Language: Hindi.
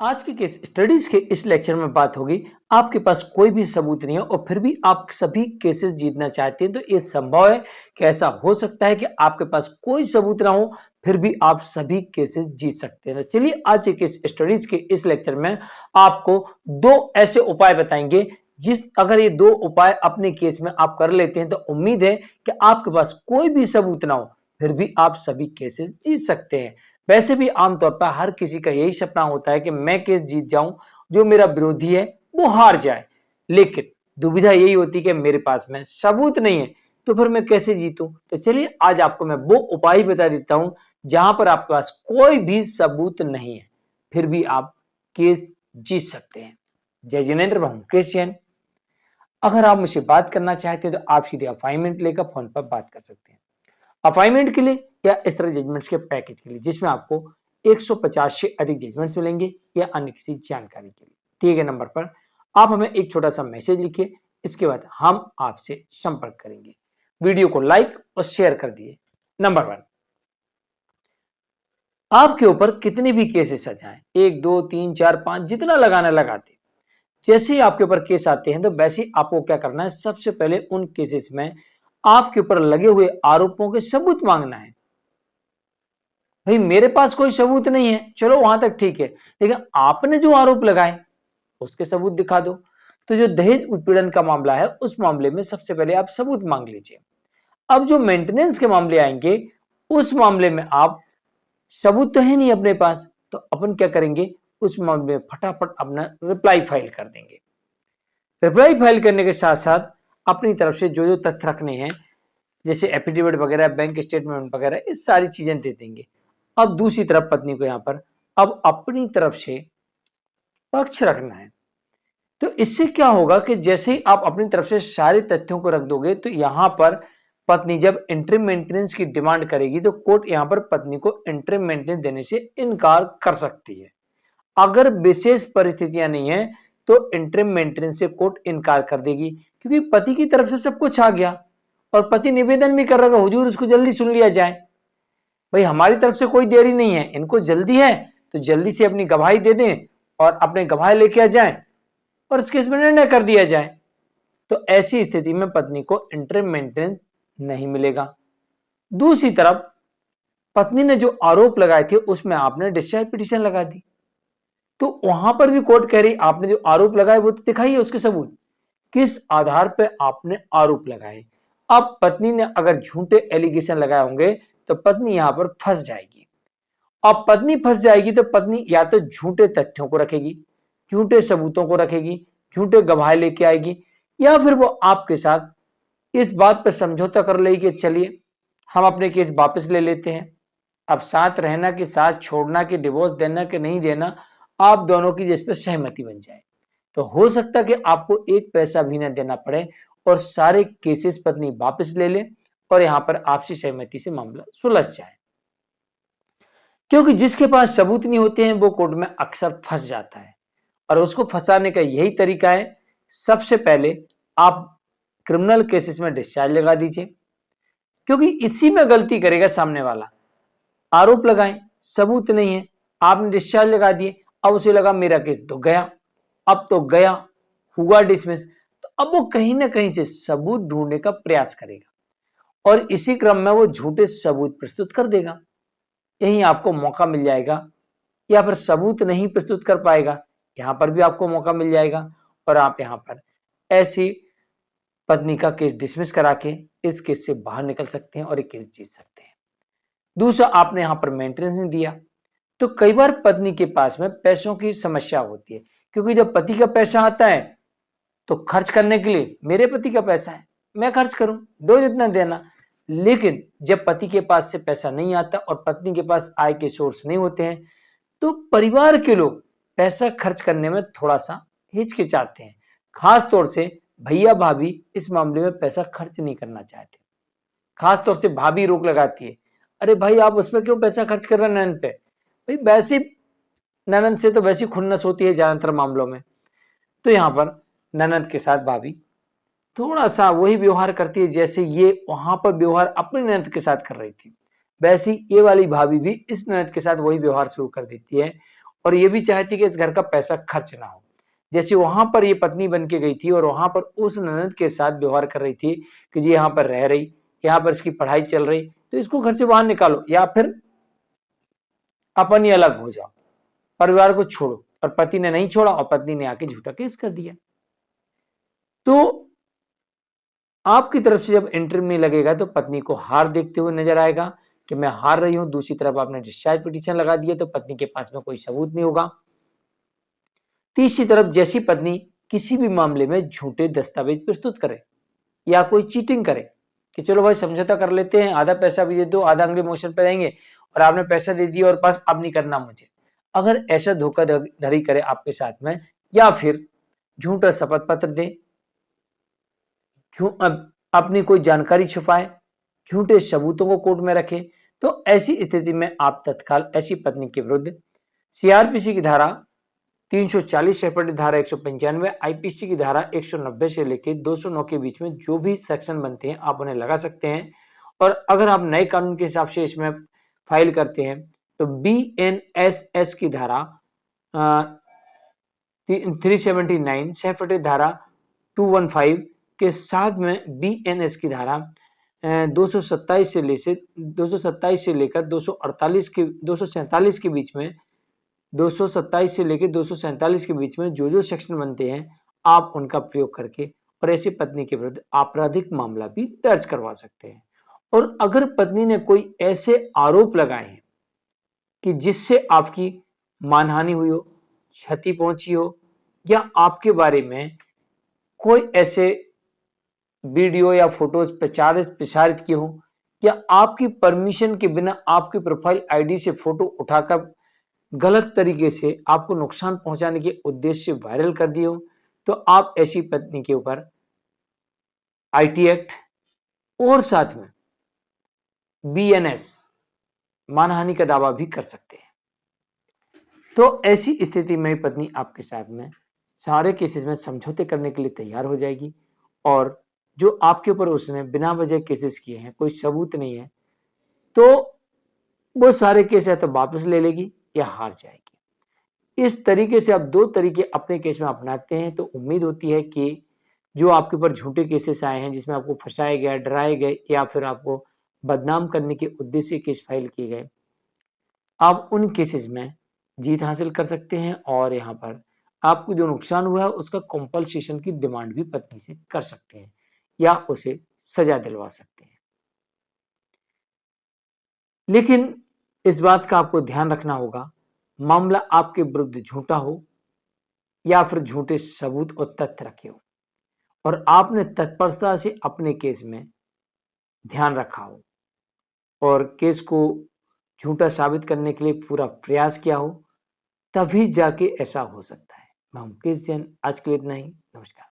आज के केस स्टडीज के इस लेक्चर में बात होगी। आपके पास कोई भी सबूत नहीं है और फिर भी आप सभी केसेस जीतना चाहते हैं, तो ये संभव है कि ऐसा हो सकता है कि आपके पास कोई सबूत ना हो फिर भी आप सभी केसेस जीत सकते हैं। तो चलिए आज के केस स्टडीज के इस लेक्चर में आपको दो ऐसे उपाय बताएंगे जिस अगर ये दो उपाय अपने केस में आप कर लेते हैं तो उम्मीद है कि आपके पास कोई भी सबूत ना हो फिर भी आप सभी केसेस जीत सकते हैं। वैसे भी आमतौर पर हर किसी का यही सपना होता है कि मैं केस जीत जाऊं, जो मेरा विरोधी है वो हार जाए। लेकिन दुविधा यही होती है कि मेरे पास में सबूत नहीं है तो फिर मैं कैसे जीतूं। तो चलिए आज आपको मैं वो उपाय बता देता हूं जहां पर आपके पास कोई भी सबूत नहीं है फिर भी आप केस जीत सकते हैं। जय जिनेन्द्र, मैं मुकेश जैन। अगर आप मुझसे बात करना चाहते हैं तो आप सीधे अपॉइंटमेंट लेकर फोन पर बात कर सकते हैं। अपॉइंटमेंट के लिए या इस तरह जजमेंट्स के पैकेज के लिए जिसमें आपको 150 से अधिक जजमेंट्स मिलेंगे या अन्य किसी जानकारी के लिए दिए गए नंबर पर आप हमें एक छोटा सा मैसेज लिखिए। इसके बाद हम आपसे संपर्क करेंगे। वीडियो को लाइक और शेयर कर दिए। नंबर 1, आपके ऊपर कितने भी केसेस आ जाएं, 1 2 3 4 5 जितना लगाना लगाते, जैसे ही आपके ऊपर केस आते हैं तो वैसे ही आपको क्या करना है, सबसे पहले उन केसेस में आपके ऊपर लगे हुए आरोपों के सबूत मांगना है। भाई मेरे पास कोई सबूत नहीं है, चलो वहां तक ठीक है, लेकिन आपने जो आरोप लगाए उसके सबूत दिखा दो। तो जो दहेज उत्पीड़न का मामला है उस मामले में सबसे पहले आप सबूत मांग लीजिए। अब जो मेंटेनेंस के मामले आएंगे उस मामले में आप सबूत तो है नहीं अपने पास, तो अपन क्या करेंगे, उस मामले में फटाफट अपना रिप्लाई फाइल कर देंगे। रिप्लाई फाइल करने के साथ साथ अपनी तरफ से जो जो तथ्य रखने हैं जैसे एफिडेविट वगैरह, बैंक स्टेटमेंट वगैरह, इस सारी चीजें दे देंगे। अब दूसरी तरफ पत्नी को यहां पर अब अपनी तरफ से पक्ष रखना है। तो इससे क्या होगा कि जैसे ही आप अपनी तरफ से सारे तथ्यों को रख दोगे तो यहां पर पत्नी जब इंटरिम मेंटेनेंस की डिमांड करेगी तो कोर्ट यहां पर पत्नी को इंटरिम मेंटेनेंस देने से इनकार कर सकती है। अगर विशेष परिस्थितियां नहीं है तो इंटरिम मेंटेनेंस से कोर्ट इनकार कर देगी, क्योंकि पति की तरफ से सब कुछ आ गया और पति निवेदन भी कर रहा है, हुजूर उसको जल्दी सुन लिया जाए। भाई हमारी तरफ से कोई देरी नहीं है, इनको जल्दी है तो जल्दी से अपनी गवाही दे दें और अपने गवाह लेके आ जाएं और इस केस में निर्णय कर दिया जाए। तो ऐसी स्थिति में पत्नी को इंटरिम मेंटेनेंस नहीं मिलेगा। दूसरी तरफ पत्नी ने जो आरोप लगाए थे उसमें आपने डिस्चार्ज पिटीशन लगा दी, तो वहां पर भी कोर्ट कह रही आपने जो आरोप लगाए वो तो दिखाइए उसके सबूत, किस आधार पर आपने आरोप लगाए। अब पत्नी ने अगर झूठे एलिगेशन लगाए होंगे तो पत्नी यहां पर फंस जाएगी। अब पत्नी फंस जाएगी तो पत्नी या तो झूठे तथ्यों को रखेगी, झूठे सबूतों को रखेगी, झूठे गवाह लेके आएगी, या फिर वो आपके साथ इस बात पर समझौता कर लेगी कि चलिए हम अपने केस वापस ले लेते हैं। अब साथ रहना कि साथ छोड़ना कि डिवोर्स देना कि नहीं देना, आप दोनों की जिस पर सहमति बन जाए तो हो सकता है कि आपको एक पैसा भी ना देना पड़े और सारे केसेस पत्नी वापस ले ले और यहां पर आपसी सहमति से मामला सुलझ जाए। क्योंकि जिसके पास सबूत नहीं होते हैं वो कोर्ट में अक्सर फंस जाता है और उसको फंसाने का यही तरीका है, सबसे पहले आप क्रिमिनल केसेस में डिस्चार्ज लगा दीजिए, क्योंकि इसी में गलती करेगा सामने वाला। आरोप लगाए, सबूत नहीं है, आपने डिस्चार्ज लगा दिए, अब उसे लगा मेरा केस तो गया, अब तो गया, हुआ डिसमिस, तो अब वो कहीं ना कहीं से सबूत ढूंढने का प्रयास करेगा और इसी क्रम में वो झूठे सबूत प्रस्तुत कर देगा। यहीं आपको मौका मिल जाएगा, या फिर सबूत नहीं प्रस्तुत कर पाएगा, यहां पर भी आपको मौका मिल जाएगा और आप यहां पर ऐसी पत्नी का केस डिसमिस करा के इस केस से बाहर निकल सकते हैं और एक केस जीत सकते हैं। दूसरा, आपने यहां पर मेंटेनेंस नहीं दिया तो कई बार पत्नी के पास में पैसों की समस्या होती है, क्योंकि जब पति का पैसा आता है तो खर्च करने के लिए मेरे पति का पैसा है, मैं खर्च करूं, दो जितना देना। लेकिन जब पति के पास से पैसा नहीं आता और पत्नी के पास आय के सोर्स नहीं होते हैं तो परिवार के लोग पैसा खर्च करने में थोड़ा सा हिचकिचाते हैं। खास तौर से भैया भाभी इस मामले में पैसा खर्च नहीं करना चाहते। खास तौर से भाभी रोक लगाती है, अरे भाई आप उस पर क्यों पैसा खर्च कर रहे हैं ननद पे। भाई वैसी ननद से तो वैसी खुन्नस होती है ज्यादातर मामलों में। तो यहाँ पर ननद के साथ भाभी थोड़ा सा वही व्यवहार करती है जैसे ये वहां पर व्यवहार अपनी ननद के साथ कर रही थी, वैसी ये वाली भाभी भी इस ननद के साथ वही व्यवहार शुरू कर देती है और ये भी चाहती कि इस घर का पैसा खर्च ना हो। जैसे वहां पर ये पत्नी बन के गई थी और वहां पर उस ननद के साथ व्यवहार कर रही थी कि जी यहाँ पर रह रही, यहाँ पर इसकी पढ़ाई चल रही, तो इसको घर से बाहर निकालो या फिर अपन ही अलग हो जाओ, परिवार को छोड़ो। और पति ने नहीं छोड़ा और पत्नी ने आके झूठा केस कर दिया। तो आपकी तरफ से जब इंटरव्यू में लगेगा तो पत्नी को हार देखते हुए नजर आएगा कि मैं हार रही हूं। दूसरी तरफ आपने डिस्चार्ज पिटीशन लगा दिया तो पत्नी के पास में कोई सबूत नहीं होगा। तीसरी तरफ जैसी पत्नी किसी भी मामले में झूठे दस्तावेज प्रस्तुत करे या कोई चीटिंग करे कि चलो भाई समझौता कर लेते हैं, आधा पैसा भी दे दो, आधा अगले मोशन पे रहेंगे, और आपने पैसा दे दिया और बस अब नहीं करना मुझे। अगर ऐसा धोखाधड़ी करे आपके साथ में, या फिर झूठा शपथ पत्र दे, अपनी कोई जानकारी छुपाए, झूठे सबूतों को कोर्ट में रखे, तो ऐसी स्थिति में आप तत्काल ऐसी पत्नी के विरुद्ध सीआरपीसी की धारा 340 सेपरेट धारा 195, आईपीसी की धारा 190 से लेकर 209 के बीच में जो भी सेक्शन बनते हैं आप उन्हें लगा सकते हैं। और अगर आप नए कानून के हिसाब से इसमें फाइल करते हैं तो बीएनएसएस की धारा 379 सेपरेट धारा 215 के साथ में बीएनएस की धारा 227 से लेकर 247 के बीच में 227 से लेकर 247 के बीच में जो सेक्शन बनते हैं आप उनका प्रयोग करके और ऐसी पत्नी के विरुद्ध आपराधिक मामला भी दर्ज करवा सकते हैं। और अगर पत्नी ने कोई ऐसे आरोप लगाए हैं कि जिससे आपकी मानहानि हुई हो, क्षति पहुंची हो, या आपके बारे में कोई ऐसे वीडियो या फोटोज प्रसारित किए हो, या आपकी परमिशन के बिना आपकी प्रोफाइल आईडी से फोटो उठाकर गलत तरीके से आपको नुकसान पहुंचाने के उद्देश्य से वायरल कर दिए हो, तो आप ऐसी पत्नी के ऊपर आईटी एक्ट और साथ में बीएनएस मानहानि का दावा भी कर सकते हैं। तो ऐसी स्थिति में पत्नी आपके साथ में सारे केसेस में समझौते करने के लिए तैयार हो जाएगी, और जो आपके ऊपर उसने बिना वजह केसेस किए हैं, कोई सबूत नहीं है, तो वो सारे केस या तो वापस ले लेगी या हार जाएगी। इस तरीके से आप दो तरीके अपने केस में अपनाते हैं तो उम्मीद होती है कि जो आपके ऊपर झूठे केसेस आए हैं जिसमें आपको फंसाए गए, डराए गए या फिर आपको बदनाम करने के उद्देश्य से केस फाइल किए गए, आप उन केसेस में जीत हासिल कर सकते हैं और यहाँ पर आपको जो नुकसान हुआ है उसका कॉम्पनसेशन की डिमांड भी पत्नी से कर सकते हैं या उसे सजा दिलवा सकते हैं। लेकिन इस बात का आपको ध्यान रखना होगा, मामला आपके विरुद्ध झूठा हो या फिर झूठे सबूत और तथ्य रखे हो और आपने तत्परता से अपने केस में ध्यान रखा हो और केस को झूठा साबित करने के लिए पूरा प्रयास किया हो, तभी जाके ऐसा हो सकता है। मैं मुकेश जैन, आज के लिए इतना ही। नमस्कार।